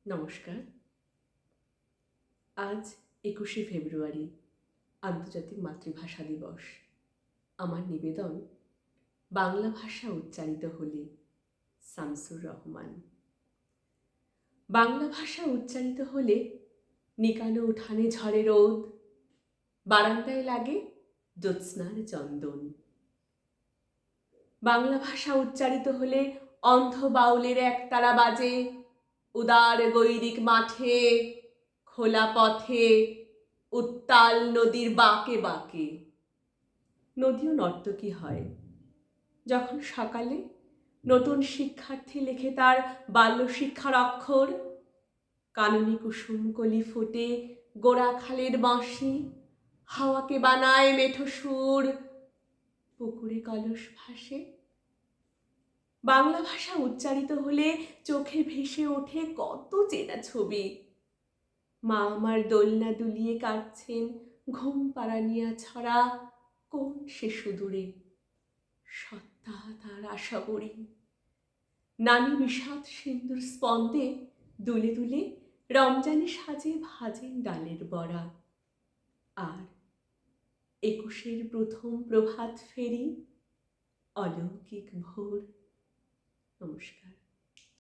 নমস্কার। আজ ২১শে ফেব্রুয়ারি, আন্তর্জাতিক মাতৃভাষা দিবস। আমার নিবেদন বাংলা ভাষা উচ্চারিত হলে। শামসুর রহমান। বাংলা ভাষা উচ্চারিত হলে নিকানো উঠানে ঝরে রোদ, বারান্দায় লাগে জ্যোৎস্নার চন্দন। বাংলা ভাষা উচ্চারিত হলে অন্ধ বাউলের একতারা বাজে, উদার গৈরিক মাঠে, খোলা পথে, উত্তাল নদীর বাঁকে বাঁকে। নদীও নর্তকী হয় যখন সকালে নতুন শিক্ষার্থী লেখে তার বাল্যশিক্ষার অক্ষর। কাননী কুসুম কলি ফোটে গোড়া খালের বাঁশি, হাওয়াকে বানায় মেঠো সুর, পুকুরে কলস ভাসে। বাংলা ভাষা উচ্চারিত হলে চোখে ভেসে ওঠে কত চেনা ছবি। মা আমার দোলনা দুলিয়ে কাটছেন ঘুম পাড়ানিয়া ছড়া কোন সে সুদূরে, সত্তা তার আশা বড়ি। নানি বিষাদ সিন্দুর স্পন্দে দুলে দুলে রমজানি সাজে ভাজেন ডালের বড়া। আর ২১এর প্রথম প্রভাত ফেরি, অলৌকিক ভোর। নমস্কার।